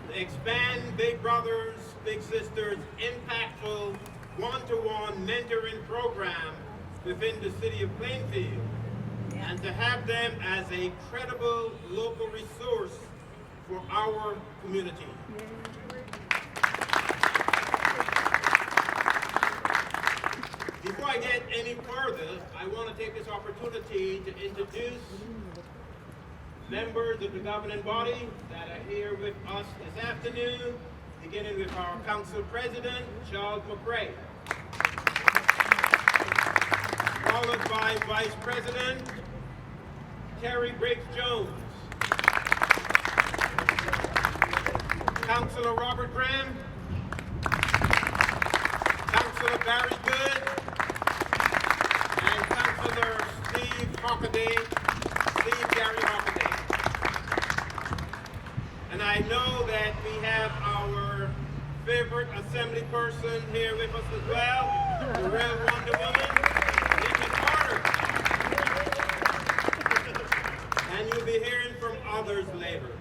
to expand Big Brothers, Big Sisters impactful one-to-one mentoring program within the city of Plainfield, and to have them as a credible local resource for our community. Before I get any further, I want to take this opportunity to introduce members of the governing body that are here with us this afternoon, beginning with our council president, Charles McRae, followed by Vice President Terry Briggs-Jones, Councilor Robert Graham, Councilor Barry Good, and Councilor Steve Gary Hockaday. And I know that we have our favorite assembly person here with us as well, the real Wonder Woman, Nikki Carter. And you'll be hearing from others later.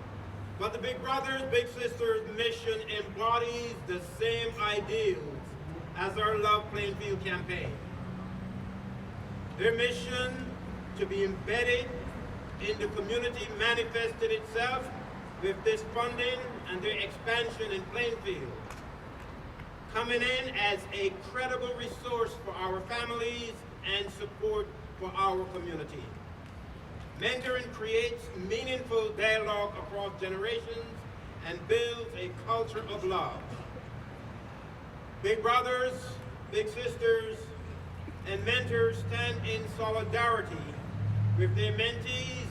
But the Big Brothers, Big Sisters mission embodies the same ideals as our Love Plainfield campaign. Their mission to be embedded in the community manifested itself with this funding and their expansion in Plainfield, coming in as a credible resource for our families and support for our community. Mentoring creates meaningful dialogue across generations and builds a culture of love. Big Brothers, Big Sisters, and mentors stand in solidarity with their mentees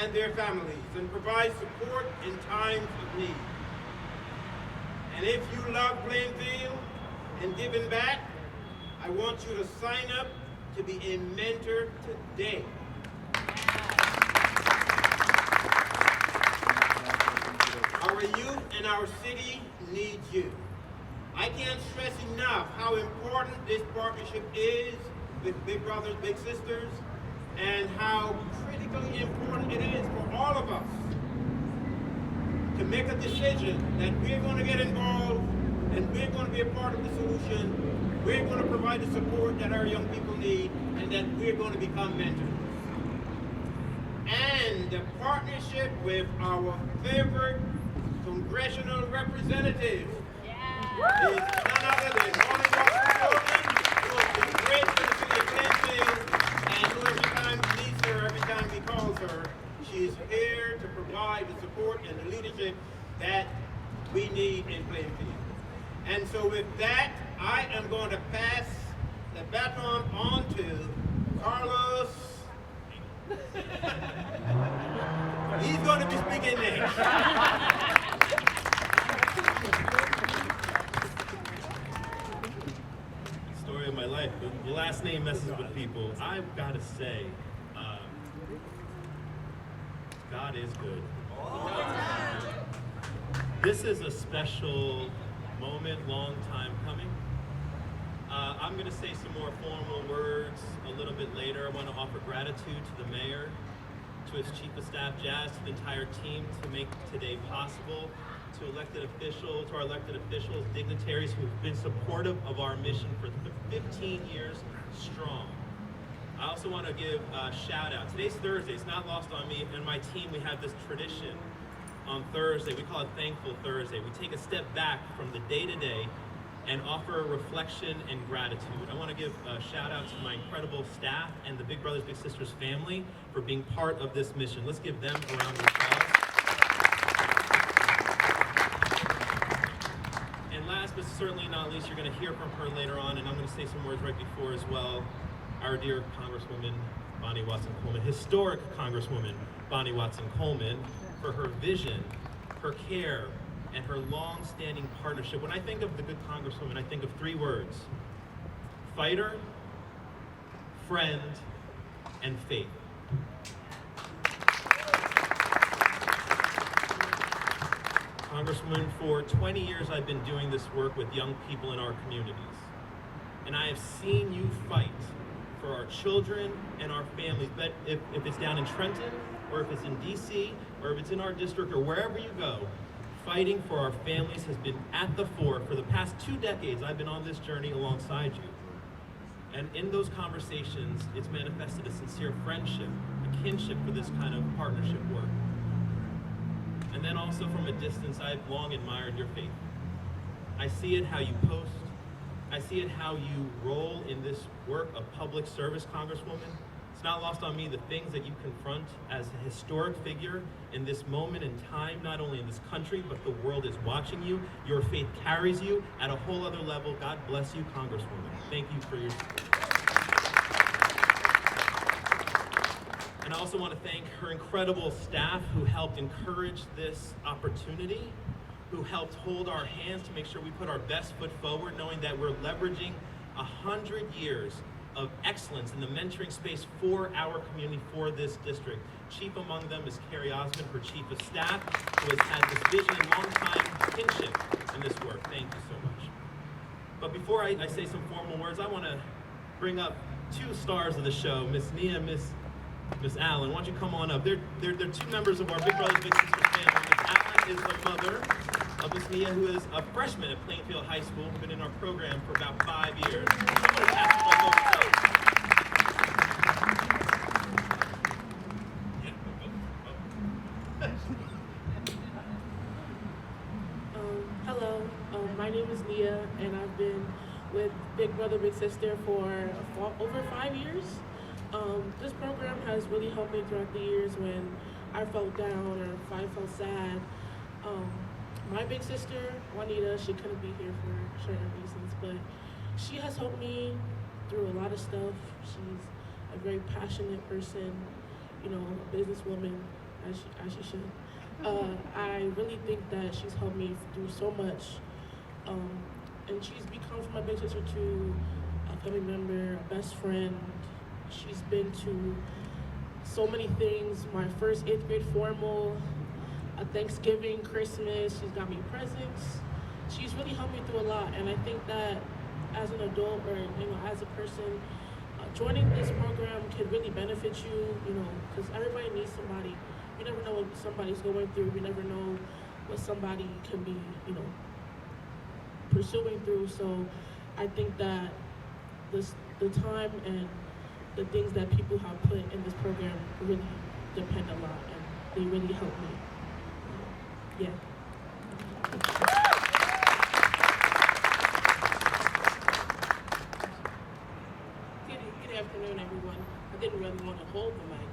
and their families and provide support in times of need. And if you love Plainfield and giving back, I want you to sign up to be a mentor today. Our youth and our city needs you. I can't stress enough how important this partnership is with Big Brothers, Big Sisters, and how critically important it is for all of us to make a decision that we're going to get involved and we're going to be a part of the solution. We're going to provide the support that our young people need, and that we're going to become mentors. And the partnership with our favorite congressional representative is none other than Coleman, who has been great for the city of Plainfield, and who every time we need her, every time we call her, she is here to provide the support and the leadership that we need in Plainfield. And so with that, I am going to pass the baton on to Carlos. He's going to be speaking next. Story of my life. The last name messes with people. I've got to say, God is good. This is a special moment, long time coming. I'm going to say some more formal words a little bit later. I want to offer gratitude to the mayor, to his chief of staff, Jazz, to the entire team to make today possible, to our elected officials, dignitaries who have been supportive of our mission for 15 years strong. I also want to give a shout out. Today's Thursday. It's not lost on me and my team. We have this tradition on Thursday. We call it Thankful Thursday. We take a step back from the day-to-day and offer reflection and gratitude. I want to give a shout out to my incredible staff and the Big Brothers Big Sisters family for being part of this mission. Let's give them a round of applause. And last but certainly not least, you're going to hear from her later on, and I'm going to say some words right before as well. Our dear Congresswoman Bonnie Watson Coleman, historic Congresswoman Bonnie Watson Coleman, for her vision, her care, and her long-standing partnership. When I think of the good Congresswoman, I think of three words: fighter, friend, and faith. Congresswoman, for 20 years I've been doing this work with young people in our communities. And I have seen you fight for our children and our families, but if it's down in Trenton, or if it's in DC, or if it's in our district, or wherever you go, Fighting for our families has been at the fore for the past 2 decades. I've been on this journey alongside you. And in those conversations, it's manifested a sincere friendship, a kinship for this kind of partnership work. And then also from a distance, I've long admired your faith. I see it how you post. I see it how you roll in this work of public service, Congresswoman. It's not lost on me the things that you confront as a historic figure in this moment in time, not only in this country, but the world is watching you. Your faith carries you at a whole other level. God bless you, Congresswoman. Thank you for your support. And I also want to thank her incredible staff who helped encourage this opportunity, who helped hold our hands to make sure we put our best foot forward, knowing that we're leveraging 100 years of excellence in the mentoring space for our community, for this district. Chief among them is Carrie Osmond, her chief of staff, who has had this vision and long-time kinship in this work. Thank you so much. But before I say some formal words, I want to bring up 2 stars of the show, Miss Nia and Miss Allen. Why don't you come on up? They're 2 members of our Big Brothers Big Sisters family. Miss Allen is the mother of Miss Nia, who is a freshman at Plainfield High School, been in our program for about 5 years. I'm going to pass it over to her. Hello, my name is Nia, and I've been with Big Brother Big Sister for over 5 years. This program has really helped me throughout the years when I felt down or if I felt sad. My big sister, Juanita, she couldn't be here for certain reasons, but she has helped me through a lot of stuff. She's a very passionate person, you know, a businesswoman, as she should. I really think that she's helped me through so much. And she's become from my big sister to a family member, a best friend. She's been to so many things. My first 8th grade formal, a Thanksgiving, Christmas, she's got me presents. She's really helped me through a lot, and I think that as an adult or as a person, joining this program can really benefit you, because everybody needs somebody. You never know what somebody's going through. You never know what somebody can be, pursuing through. So I think that the time and the things that people have put in this program really depend a lot, and they really help me. Yeah. Good afternoon, everyone. I didn't really want to hold the mic.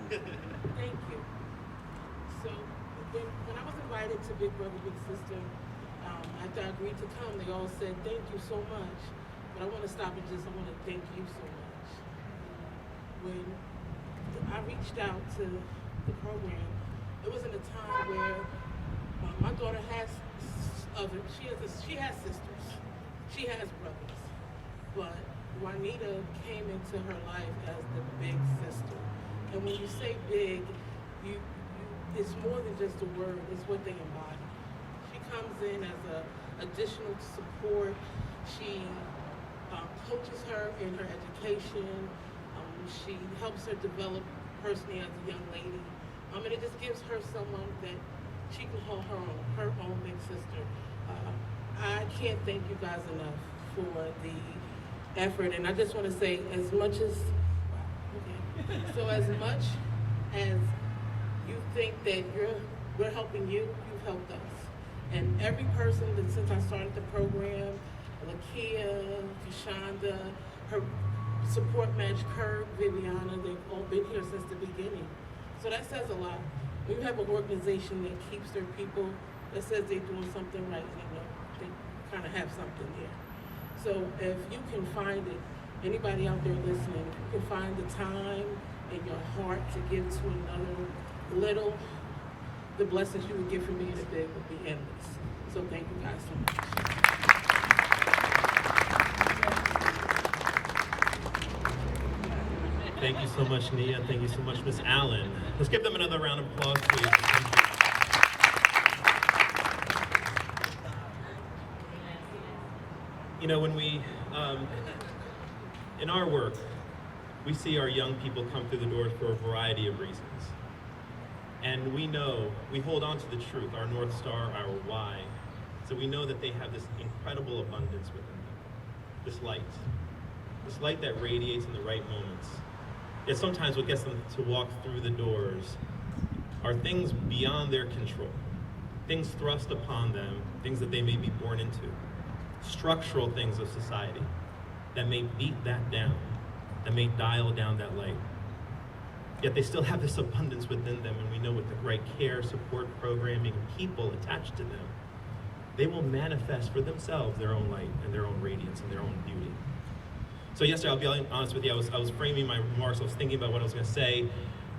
Thank you. So when I was invited to Big Brother Big Sister, after I agreed to come, they all said thank you so much. But I want to stop and I want to thank you so much. When I reached out to the program, it was in a time where my daughter has she has sisters, she has brothers, but Juanita came into her life as the big sister. And when you say big, it's more than just a word, it's what they embody. She comes in as a additional support. She coaches her in her education. She helps her develop personally as a young lady. And it just gives her someone that she can call her own big sister. I can't thank you guys enough for the effort. And I just want to say, as much as you think that we're helping you, you've helped us. And every person that since I started the program, Lakia, Kashonda, her support match, Kurt, Viviana, they've all been here since the beginning. So that says a lot. When you have an organization that keeps their people, that says they're doing something right, they kind of have something there. So if you can find it, anybody out there listening, if you can find the time in your heart to give to another little, the blessings you would give from me in a big would be endless. So thank you guys so much. Thank you so much, Nia. Thank you so much, Miss Allen. Let's give them another round of applause, please. When we, in our work, we see our young people come through the doors for a variety of reasons. And we know, we hold on to the truth, our North Star, our why. So we know that they have this incredible abundance within them, this light that radiates in the right moments. Yet sometimes what gets them to walk through the doors are things beyond their control, things thrust upon them, things that they may be born into, structural things of society that may beat that down, that may dial down that light. Yet they still have this abundance within them, and we know with the right care, support, programming, and people attached to them, they will manifest for themselves their own light and their own radiance and their own beauty. So yesterday, I'll be honest with you, I was framing my remarks, I was thinking about what I was going to say,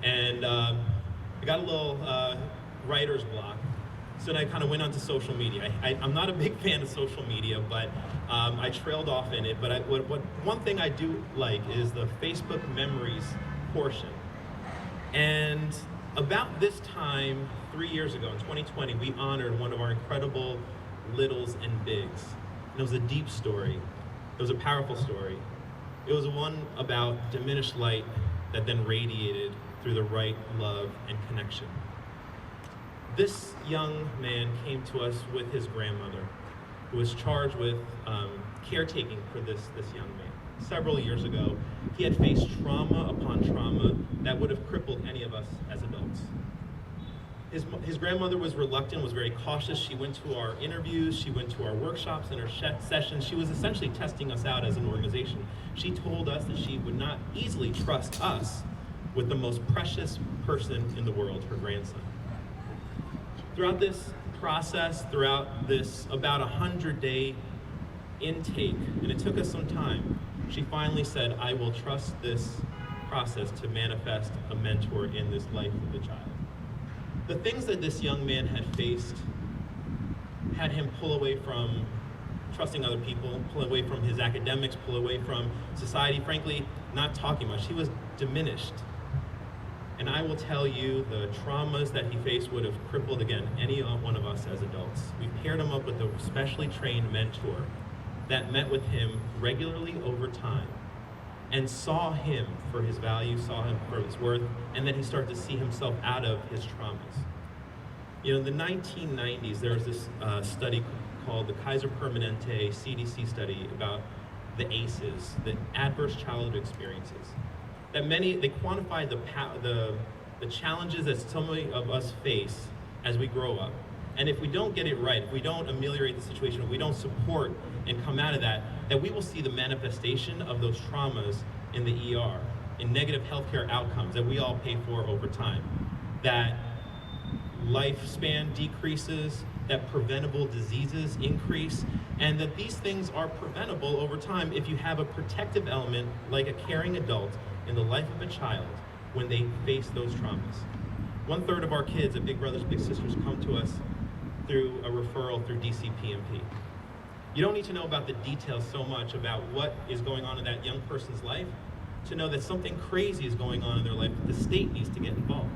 and I got a little writer's block. So then I kind of went onto social media. I'm not a big fan of social media, but I trailed off in it. But one thing I do like is the Facebook memories portion. And about this time, 3 years ago, in 2020, we honored one of our incredible littles and bigs. And it was a deep story. It was a powerful story. It was one about diminished light that then radiated through the right love and connection. This young man came to us with his grandmother, who was charged with caretaking for this young man. Several years ago, he had faced trauma upon trauma that would have crippled any of us as adults. His grandmother was reluctant, was very cautious. She went to our interviews, she went to our workshops and our sessions. She was essentially testing us out as an organization. She told us that she would not easily trust us with the most precious person in the world, her grandson. Throughout this process, throughout this about 100-day intake, and it took us some time, she finally said, I will trust this process to manifest a mentor in this life of the child. The things that this young man had faced had him pull away from trusting other people, pull away from his academics, pull away from society, frankly, not talking much. He was diminished. And I will tell you, the traumas that he faced would have crippled, again, any one of us as adults. We paired him up with a specially trained mentor that met with him regularly over time and saw him for his value, saw him for his worth, and then he started to see himself out of his traumas. You know, in the 1990s, there was this study called the Kaiser Permanente CDC study about the ACEs, the adverse childhood experiences. That they quantified the challenges that so many of us face as we grow up. And if we don't get it right, if we don't ameliorate the situation, if we don't support and come out of that we will see the manifestation of those traumas in the ER, in negative healthcare outcomes that we all pay for over time. That lifespan decreases, that preventable diseases increase, and that these things are preventable over time if you have a protective element like a caring adult in the life of a child when they face those traumas. 1/3 of our kids at Big Brothers Big Sisters come to us through a referral through DCPMP. You don't need to know about the details so much about what is going on in that young person's life to know that something crazy is going on in their life, that the state needs to get involved.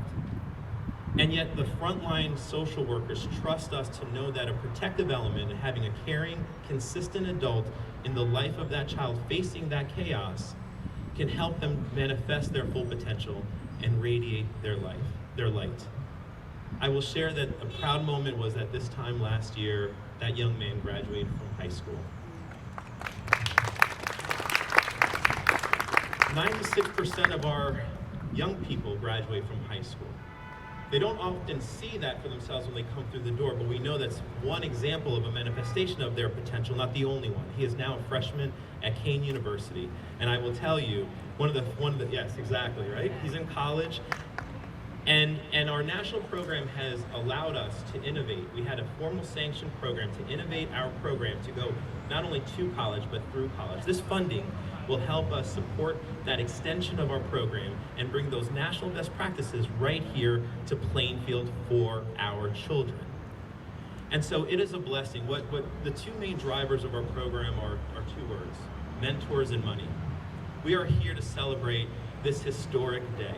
And yet the frontline social workers trust us to know that a protective element and having a caring, consistent adult in the life of that child facing that chaos can help them manifest their full potential and radiate their light. I will share that a proud moment was at this time last year, that young man graduated from high school. 96% of our young people graduate from high school. They don't often see that for themselves when they come through the door, but we know that's one example of a manifestation of their potential, not the only one. He is now a freshman at Kane University, and I will tell you, yes, exactly, right? He's in college, and our national program has allowed us to innovate. We had a formal sanctioned program to innovate our program to go not only to college, but through college. This funding will help us support that extension of our program and bring those national best practices right here to Plainfield for our children. And so it is a blessing. What the two main drivers of our program are two words: mentors and money. We are here to celebrate this historic day.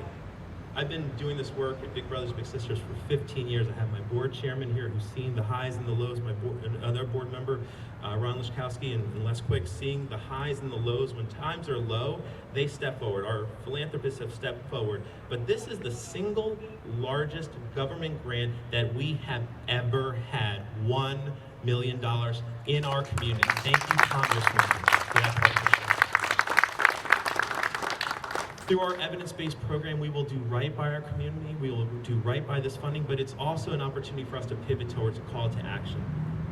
I've been doing this work at Big Brothers Big Sisters for 15 years. I have my board chairman here who's seen the highs and the lows, my other board member, Ron Liszkowski and Les Quick, seeing the highs and the lows. When times are low, they step forward. Our philanthropists have stepped forward. But this is the single largest government grant that we have ever had, $1 million in our community. Thank you, Congresswoman, for that partnership. Through our evidence-based program, we will do right by our community, we will do right by this funding, but it's also an opportunity for us to pivot towards a call to action.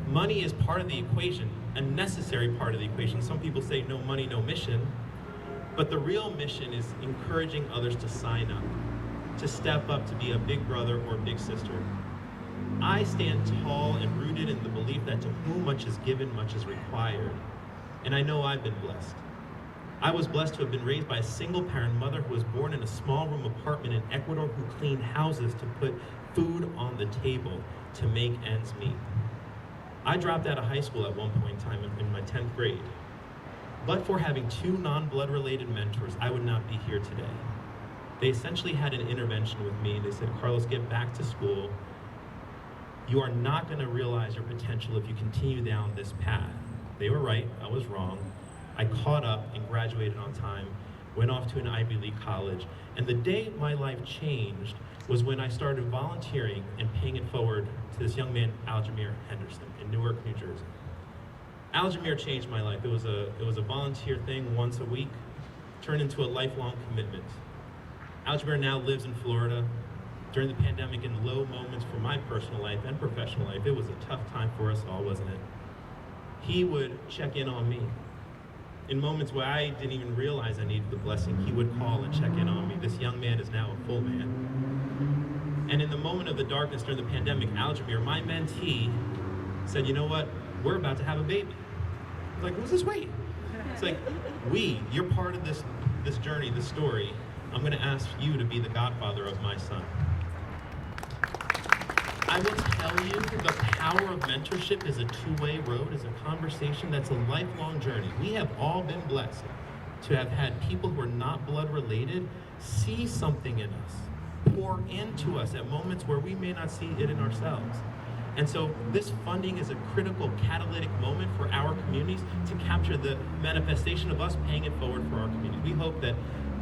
Money is part of the equation, a necessary part of the equation. Some people say no money, no mission, but the real mission is encouraging others to sign up, to step up, to be a big brother or big sister. I stand tall and rooted in the belief that to whom much is given, much is required. And I know I've been blessed. I was blessed to have been raised by a single-parent mother who was born in a small-room apartment in Ecuador, who cleaned houses to put food on the table to make ends meet. I dropped out of high school at one point in time in my 10th grade. But for having two non-blood related mentors, I would not be here today. They essentially had an intervention with me. They said, Carlos, get back to school. You are not going to realize your potential if you continue down this path. They were right, I was wrong. I caught up and graduated on time, went off to an Ivy League college, and the day my life changed was when I started volunteering and paying it forward to this young man, Aljamir Henderson, in Newark, New Jersey. Aljamir changed my life. It was a volunteer thing once a week, turned into a lifelong commitment. Aljamir now lives in Florida. During the pandemic, in low moments for my personal life and professional life, it was a tough time for us all, wasn't it? He would check in on me. In moments where I didn't even realize I needed the blessing, he would call and check in on me. This young man is now a full man. And in the moment of the darkness during the pandemic, Aljamir, my mentee, said, you know what? We're about to have a baby. I was like, who's this we? It's like, you're part of this journey, this story. I'm gonna ask you to be the godfather of my son. I will tell you, the power of mentorship is a two-way road, is a conversation that's a lifelong journey. We have all been blessed to have had people who are not blood related see something in us, pour into us at moments where we may not see it in ourselves. And so this funding is a critical catalytic moment for our communities to capture the manifestation of us paying it forward for our community. We hope that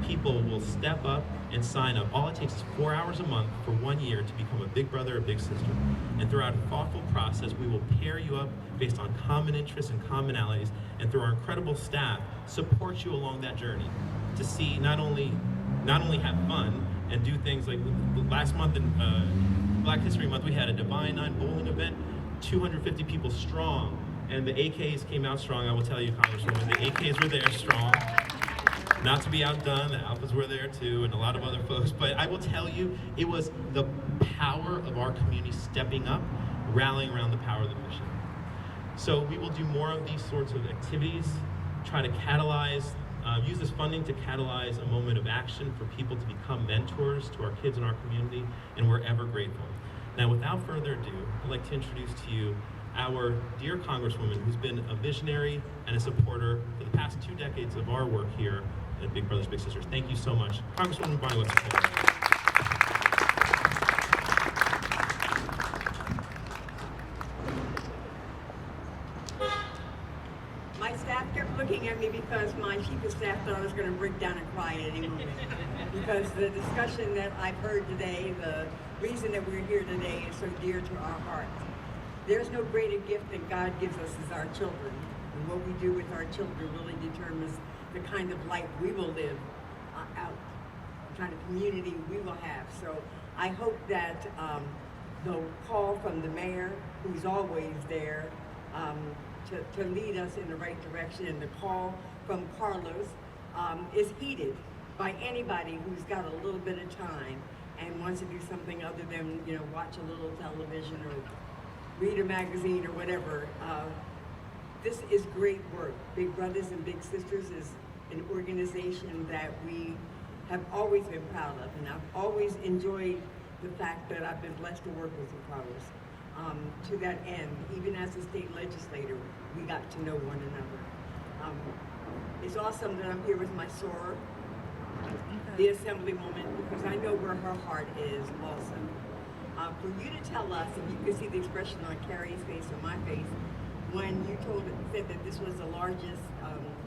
people will step up and sign up. All it takes is 4 hours a month for 1 year to become a big brother or big sister. And throughout a thoughtful process, we will pair you up based on common interests and commonalities, and through our incredible staff, support you along that journey to see not only have fun and do things like last month in Black History Month, we had a Divine Nine bowling event, 250 people strong, and the AKs came out strong. I will tell you, Congresswoman, the AKs were there strong. Not to be outdone, the Alphas were there too, and a lot of other folks, but I will tell you, it was the power of our community stepping up, rallying around the power of the mission. So we will do more of these sorts of activities, try to catalyze, use this funding to catalyze a moment of action for people to become mentors to our kids in our community, and we're ever grateful. Now, without further ado, I'd like to introduce to you our dear Congresswoman, who's been a visionary and a supporter for the past 2 decades of our work here at Big Brothers Big Sisters. Thank you so much. Congresswoman Barney, let's go. My staff kept looking at me because my chief of staff thought I was going to break down and cry at any moment. Because the discussion that I've heard today, the reason that we're here today is so dear to our hearts. There's no greater gift that God gives us as our children. And what we do with our children really determines the kind of life we will live out, the kind of community we will have. So I hope that the call from the mayor, who's always there to lead us in the right direction, and the call from Carlos is heeded by anybody who's got a little bit of time and wants to do something other than, watch a little television or read a magazine or whatever. This is great work. Big Brothers and Big Sisters is an organization that we have always been proud of, and I've always enjoyed the fact that I've been blessed to work with you, Carlos. To that end, even as a state legislator, we got to know one another. It's awesome that I'm here with my soror, the Assemblywoman, because I know where her heart is also. For you to tell us, and you can see the expression on Carrie's face or my face, when you said that this was the largest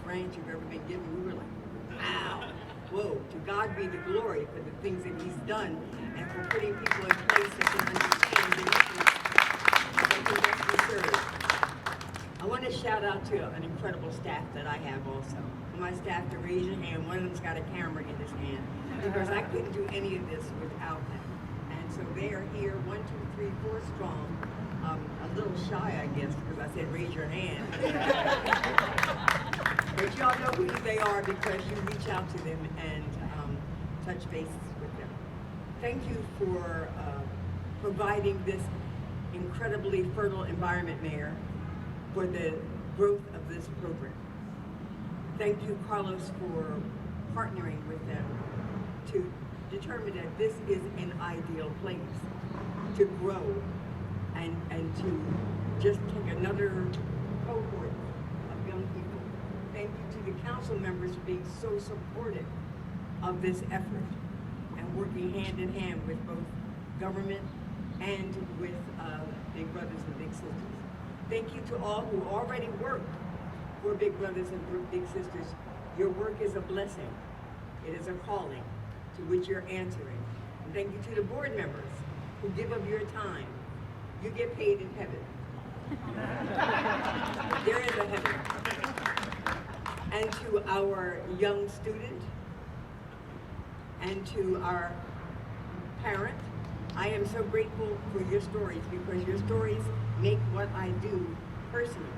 grant you've ever been given, we were like, wow, whoa, to God be the glory for the things that he's done and for putting people in place that can understand the issues that can best be served. I want to shout out to an incredible staff that I have also. For my staff to raise your hand, one of them's got a camera in his hand, because I couldn't do any of this without them. And so they are here, 1, 2, 3, 4 strong. A little shy, I guess, because I said raise your hand. But y'all know who they are because you reach out to them and touch bases with them. Thank you for providing this incredibly fertile environment, Mayor, for the growth of this program. Thank you, Carlos, for partnering with them to determine that this is an ideal place to grow and to just take another cohort of young people. Thank you to the council members for being so supportive of this effort and working hand in hand with both government and with Big Brothers and Big Sisters. Thank you to all who already work for Big Brothers and Big Sisters. Your work is a blessing. It is a calling to which you're answering. And thank you to the board members who give of your time. You get paid in heaven. There is a heaven. And to our young student and to our parent, I am so grateful for your stories, because your stories make what I do personal.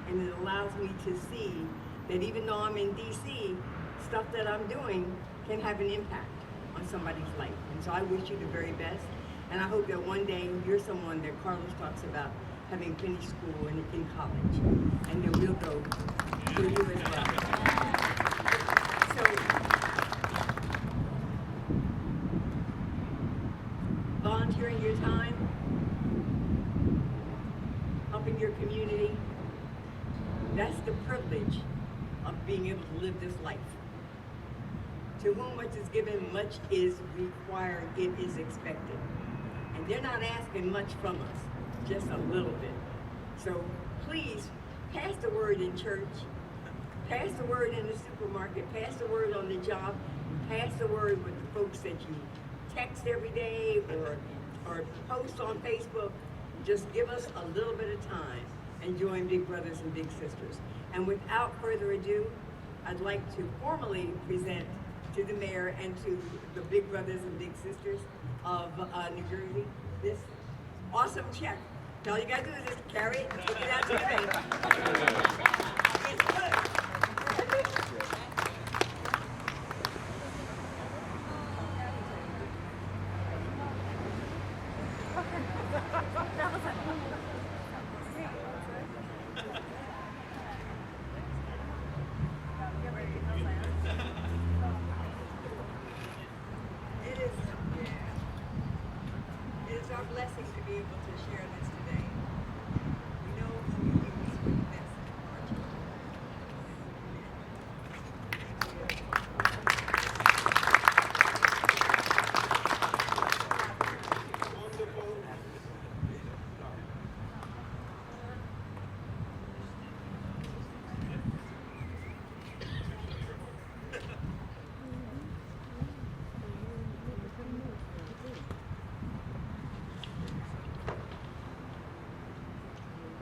And it allows me to see that even though I'm in DC, stuff that I'm doing can have an impact on somebody's life. And so I wish you the very best. And I hope that one day you're someone that Carlos talks about having finished school and in college. And then we'll go for you as well. So, volunteering your time, helping your community, that's the privilege of being able to live this life. To whom much is given, much is required, it is expected. And they're not asking much from us, just a little bit. So please, pass the word in church, pass the word in the supermarket, pass the word on the job, pass the word with the folks that you text every day or post on Facebook. Just give us a little bit of time and join Big Brothers and Big Sisters. And without further ado, I'd like to formally present to the mayor and to the Big Brothers and Big Sisters of New Jersey this awesome check. All you gotta do is just carry it and take it out to the bank. It's good. It is our blessing to be able to share this today. We know who you use for the best of our children.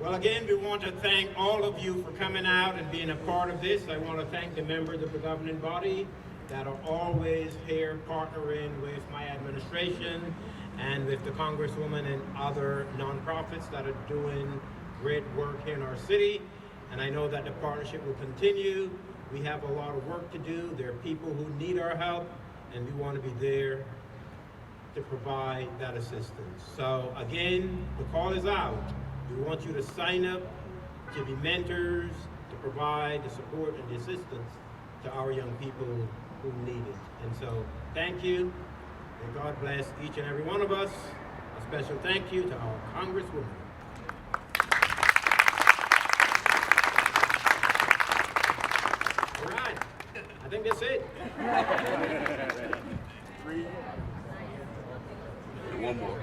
Well, again, we want to thank all of you for coming out and being a part of this. I want to thank the members of the governing body that are always here partnering with my administration and with the Congresswoman and other nonprofits that are doing great work here in our city. And I know that the partnership will continue. We have a lot of work to do. There are people who need our help, and we want to be there to provide that assistance. So again, the call is out. We want you to sign up to be mentors, to provide the support and the assistance to our young people who need it. And so thank you, and God bless each and every one of us. A special thank you to our Congresswoman. All right, I think that's it. And one more.